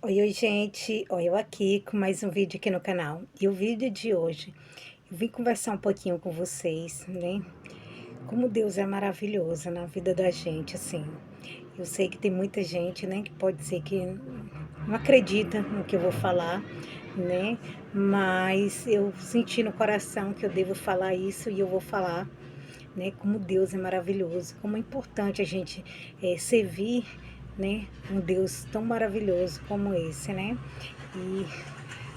Oi, gente, olha eu aqui com mais um vídeo aqui no canal. E o vídeo de hoje, eu vim conversar um pouquinho com vocês, né? Como Deus é maravilhoso na vida da gente, assim. Eu sei que tem muita gente, né, que pode ser que não acredita no que eu vou falar, né? Mas eu senti no coração que eu devo falar isso e eu vou falar, né? Como Deus é maravilhoso, como é importante a gente servir, né? Um Deus tão maravilhoso como esse, né? E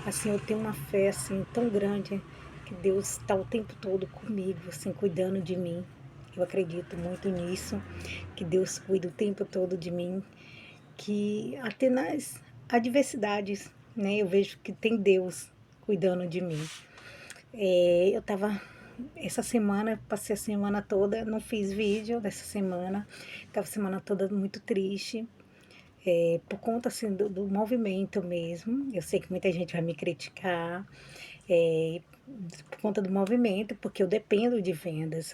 assim, eu tenho uma fé assim tão grande que Deus está o tempo todo comigo, assim, cuidando de mim. Eu acredito muito nisso, que Deus cuida o tempo todo de mim, que até nas adversidades, né, eu vejo que tem Deus cuidando de mim. Eu tava essa semana, passei a semana toda, não fiz vídeo dessa semana, tava a semana toda muito triste, por conta assim do movimento mesmo. Eu sei que muita gente vai me criticar, é, por conta do movimento, porque eu dependo de vendas,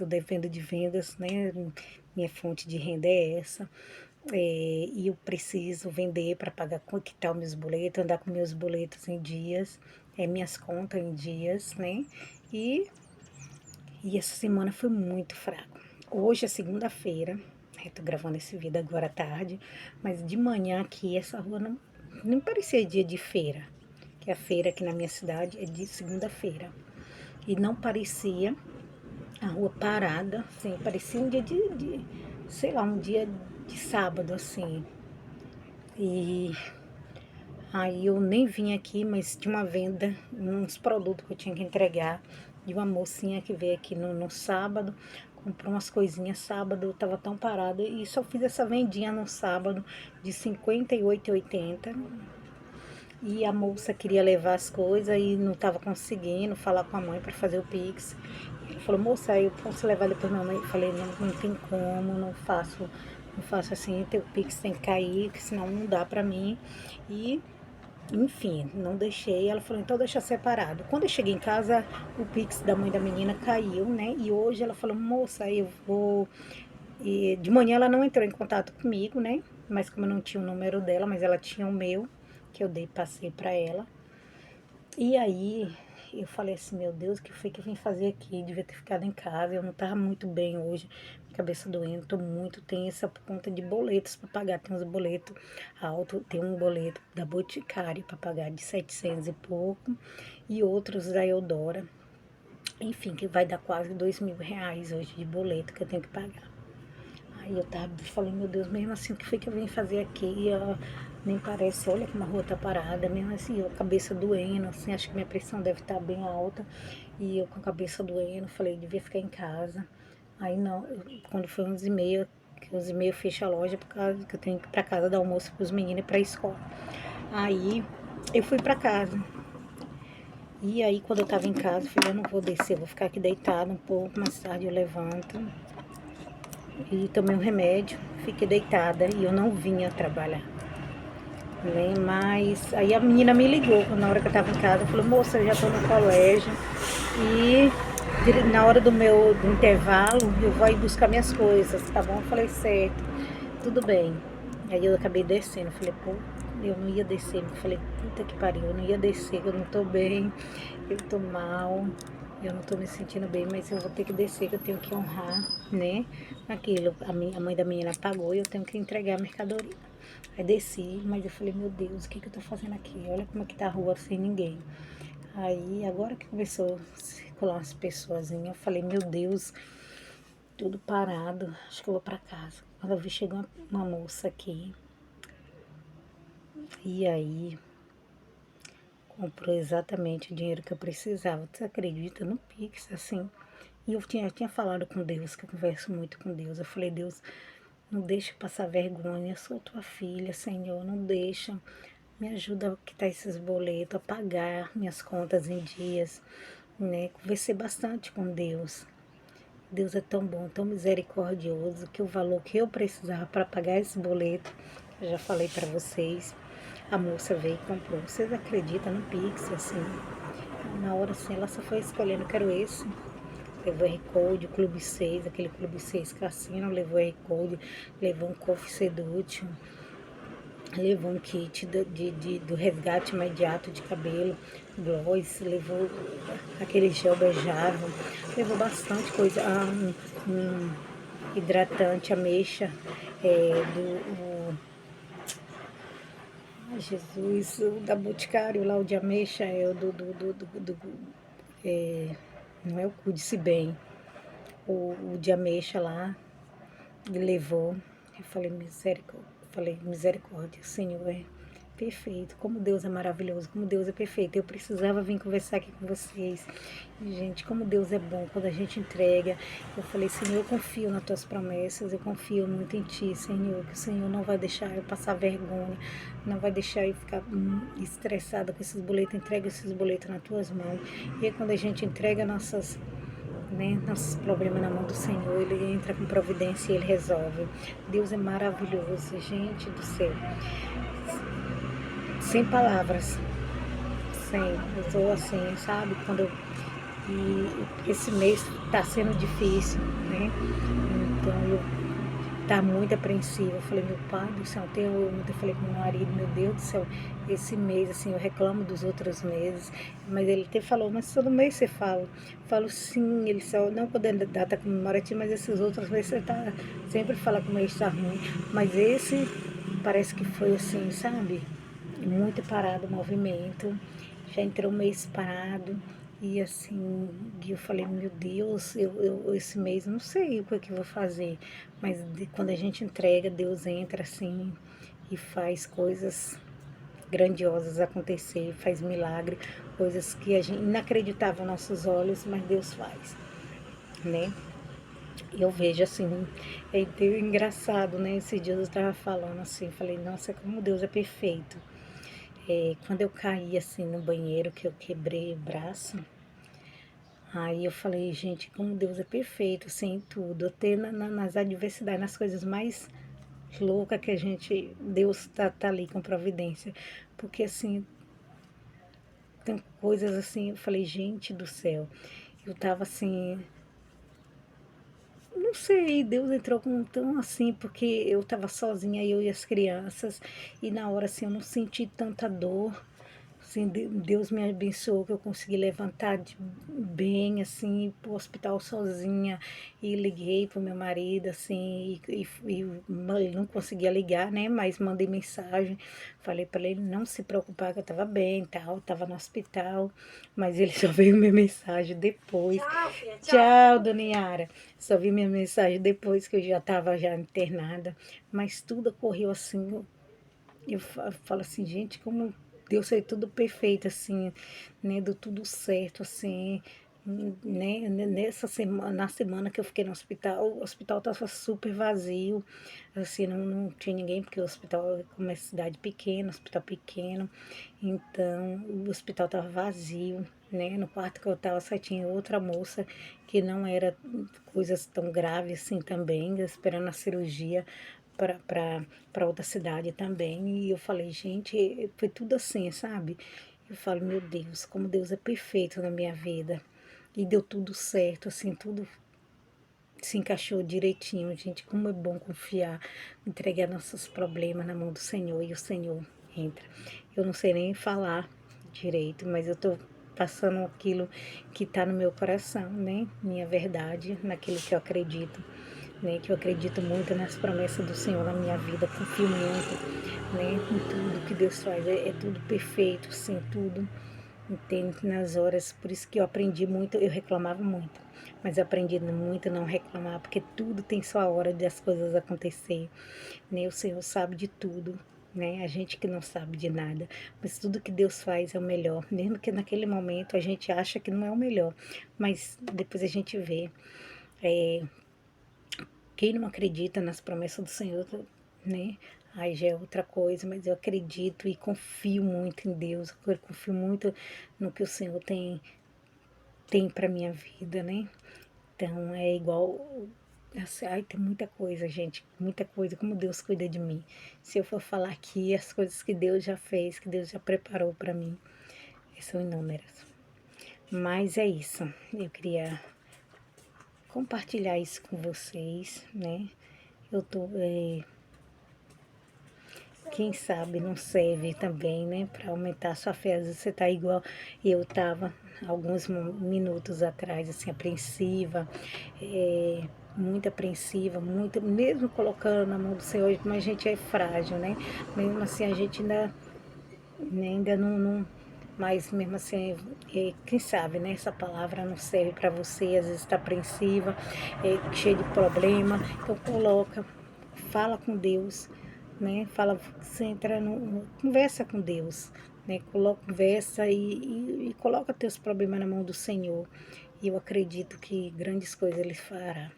né? Minha fonte de renda é essa. E eu preciso vender para pagar, quitar os meus boletos, andar com meus boletos em dias, minhas contas em dias, né? E, e essa semana foi muito fraco. Hoje é segunda-feira, né? Tô gravando esse vídeo agora à tarde, mas de manhã aqui essa rua não parecia dia de feira, que a feira aqui na minha cidade é de segunda-feira. E não parecia a rua parada, assim, parecia um dia sei lá, um dia de sábado, assim. E aí eu nem vim aqui, mas tinha uma venda, uns produtos que eu tinha que entregar, de uma mocinha que veio aqui no sábado, comprou umas coisinhas sábado, eu tava tão parada, e só fiz essa vendinha no sábado de 58,80. E a moça queria levar as coisas e não estava conseguindo falar com a mãe para fazer o Pix. Ele falou, moça, eu posso levar depois minha mãe? Eu falei, não tem como, não faço assim, teu Pix tem que cair, que senão não dá para mim. E, enfim, não deixei. Ela falou, então deixa separado. Quando eu cheguei em casa, o Pix da mãe da menina caiu, né? E hoje ela falou, moça, eu vou. E de manhã ela não entrou em contato comigo, né? Mas como eu não tinha o número dela, mas ela tinha o meu, que eu dei, passei para ela. E aí eu falei assim, meu Deus, o que foi que eu vim fazer aqui? Devia ter ficado em casa, eu não tava muito bem hoje, minha cabeça doendo, tô muito tensa por conta de boletos para pagar. Tem uns boletos altos, tem um boleto da Boticário para pagar de 700 e pouco, e outros da Eudora, enfim, que vai dar quase R$ 2.000 hoje de boleto que eu tenho que pagar. Aí eu tava, falei, meu Deus, mesmo assim, o que foi que eu vim fazer aqui? E nem parece, olha como a rua tá parada, mesmo assim, eu a cabeça doendo, assim, acho que minha pressão deve estar bem alta. E eu com a cabeça doendo, falei, devia ficar em casa. Aí não, quando foi 11h30, que 11h30 fecha a loja, por causa que eu tenho que ir pra casa dar almoço pros meninos e pra escola. Aí eu fui pra casa. E aí quando eu tava em casa, eu falei, eu não vou descer, eu vou ficar aqui deitada um pouco, mais tarde eu levanto. E tomei um remédio, fiquei deitada e eu não vinha trabalhar, né? Mas aí a menina me ligou na hora que eu tava em casa, falou, moça, eu já tô no colégio e na hora do intervalo eu vou ir buscar minhas coisas, tá bom? Eu falei, certo, tudo bem. Aí eu acabei descendo, falei, pô, eu não ia descer, eu falei, puta que pariu, eu não ia descer, eu não tô bem, eu tô mal, eu não tô me sentindo bem, mas eu vou ter que descer, que eu tenho que honrar, né? Aquilo, a mãe da menina pagou e eu tenho que entregar a mercadoria. Aí desci, mas eu falei, meu Deus, o que que eu tô fazendo aqui? Olha como é que tá a rua sem ninguém. Aí, agora que começou a circular umas pessoazinhas, eu falei, meu Deus, tudo parado, acho que eu vou pra casa. Quando eu vi, chegou uma moça aqui, e aí comprou exatamente o dinheiro que eu precisava. Você acredita no Pix, assim? E eu tinha falado com Deus, que eu converso muito com Deus. Eu falei, Deus, não deixa eu passar vergonha, eu sou tua filha, Senhor, não deixa. Me ajuda a quitar esses boletos, a pagar minhas contas em dias, né? Conversei bastante com Deus. Deus é tão bom, tão misericordioso, que o valor que eu precisava para pagar esse boleto, eu já falei para vocês, a moça veio e comprou. Vocês acreditam no Pix, assim? Na hora, assim, ela só foi escolhendo, quero esse. Levou R-Code, o Clube 6, aquele Clube 6 Cassino, levou R-Code, levou um Coffee Sedútil. levou um kit do resgate imediato de cabelo, gloss, levou aquele gel beijável, levou bastante coisa, um hidratante, ameixa, ai, Jesus, o da Boticário lá, o de ameixa, é o é, não é o Cuide-se Bem, o de ameixa lá, ele levou. Eu falei, misericórdia, Senhor, é perfeito. Como Deus é maravilhoso, como Deus é perfeito. Eu precisava vir conversar aqui com vocês. Gente, como Deus é bom quando a gente entrega. Eu falei, Senhor, eu confio nas tuas promessas, eu confio muito em ti, Senhor, que o Senhor não vai deixar eu passar vergonha, não vai deixar eu ficar estressada com esses boletos. Entrega esses boletos nas tuas mãos. E aí, quando a gente entrega nossos problemas na mão do Senhor, Ele entra com providência e Ele resolve. Deus é maravilhoso, gente do céu. Sem palavras, sem, eu sou assim, sabe? E esse mês tá sendo difícil, né? Então tá muito apreensiva. Eu falei, meu pai do céu, ontem eu falei com meu marido, meu Deus do céu, esse mês, assim, eu reclamo dos outros meses, mas ele até falou, mas todo mês você fala. Eu falo, sim, ele só, não podendo data comemorativa, mas esses outros meses você tá, sempre fala que o mês tá ruim, mas esse parece que foi assim, sabe? Muito parado o movimento, já entrou um mês parado, e assim, eu falei, meu Deus, esse mês não sei o que é que eu vou fazer, mas quando a gente entrega, Deus entra assim e faz coisas grandiosas acontecer, faz milagre, coisas que a gente inacreditava aos nossos olhos, mas Deus faz, né? Eu vejo assim, é engraçado, né? Esses dias eu estava falando assim, falei, nossa, como Deus é perfeito. Quando eu caí assim no banheiro, que eu quebrei o braço, aí eu falei, gente, como Deus é perfeito, assim, em tudo, até nas adversidades, nas coisas mais loucas que a gente, Deus tá ali com providência, porque assim, tem coisas assim, eu falei, gente do céu, eu tava assim, não sei, Deus entrou com tão assim, porque eu tava sozinha, eu e as crianças, e na hora assim eu não senti tanta dor. Assim, Deus me abençoou que eu consegui levantar bem, assim, ir pro hospital sozinha. E liguei pro meu marido, assim, ele não conseguia ligar, né? Mas mandei mensagem. Falei para ele não se preocupar que eu tava bem, tal, tava no hospital. Mas ele só veio minha mensagem depois. Tchau, filha, tchau. Tchau, dona Yara. Só vi minha mensagem depois que eu já tava já internada. Mas tudo ocorreu assim, eu falo assim, gente, como Deus fez tudo perfeito, assim, né? Deu tudo certo, assim, né? Nessa semana, na semana que eu fiquei no hospital, o hospital tava super vazio, assim, não tinha ninguém, porque o hospital é uma cidade pequena, hospital pequeno, então o hospital tava vazio, né? No quarto que eu tava só tinha outra moça que não era coisas tão graves assim também, esperando a cirurgia para outra cidade também. E eu falei, gente, foi tudo assim, sabe? Eu falo, meu Deus, como Deus é perfeito na minha vida. E deu tudo certo, assim, tudo se encaixou direitinho, gente. Como é bom confiar, entregar nossos problemas na mão do Senhor e o Senhor entra. Eu não sei nem falar direito, mas eu tô passando aquilo que tá no meu coração, né? Minha verdade, naquilo que eu acredito, né? Que eu acredito muito nas promessas do Senhor na minha vida, confio muito, né? Em tudo que Deus faz, é tudo perfeito, sim, tudo. Entende? Nas horas, por isso que eu aprendi muito, eu reclamava muito, mas eu aprendi muito a não reclamar, porque tudo tem sua hora de as coisas acontecer, né? O Senhor sabe de tudo, né? A gente que não sabe de nada, mas tudo que Deus faz é o melhor, mesmo que naquele momento a gente acha que não é o melhor, mas depois a gente vê. É, quem não acredita nas promessas do Senhor, né? Aí já é outra coisa, mas eu acredito e confio muito em Deus, eu confio muito no que o Senhor tem para minha vida, né? Então é igual, assim, ai, tem muita coisa, gente, muita coisa, como Deus cuida de mim. Se eu for falar aqui as coisas que Deus já fez, que Deus já preparou para mim, são inúmeras. Mas é isso, eu queria compartilhar isso com vocês, né? Eu tô quem sabe não serve também, né, para aumentar a sua fé. Às vezes você tá igual eu estava alguns minutos atrás, assim, apreensiva, muito apreensiva, muito, mesmo colocando na mão do Senhor, mas a gente é frágil, né? Mesmo assim a gente ainda não, mas mesmo assim, quem sabe, né? Essa palavra não serve para você, às vezes está apreensiva, cheia de problema, então coloca, fala com Deus, né? Fala, você entra conversa com Deus, né? Coloca, conversa e coloca teus problemas na mão do Senhor. E eu acredito que grandes coisas Ele fará.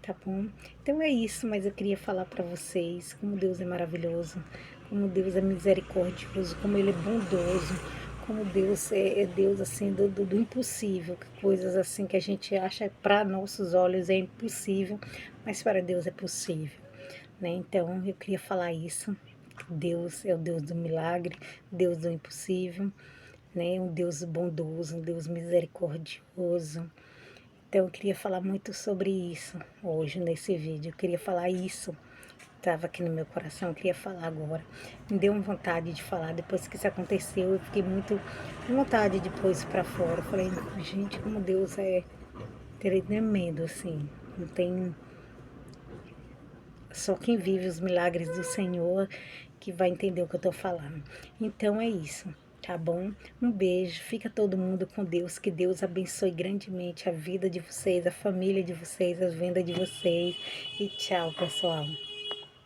Tá bom? Então é isso, mas eu queria falar para vocês como Deus é maravilhoso, como Deus é misericordioso, como Ele é bondoso, como Deus é Deus assim do impossível, coisas assim que a gente acha para nossos olhos é impossível, mas para Deus é possível, né? Então eu queria falar isso. Deus é o Deus do milagre, Deus do impossível, né? Um Deus bondoso, um Deus misericordioso. Então, eu queria falar muito sobre isso hoje nesse vídeo. Eu queria falar isso. Estava aqui no meu coração, eu queria falar agora. Me deu uma vontade de falar. Depois que isso aconteceu, eu fiquei muito com vontade de pôr isso para fora. Eu falei, gente, como Deus é tremendo, assim. Não tem. Só quem vive os milagres do Senhor que vai entender o que eu estou falando. Então é isso, tá bom? Um beijo, fica todo mundo com Deus, que Deus abençoe grandemente a vida de vocês, a família de vocês, as vendas de vocês. E tchau, pessoal.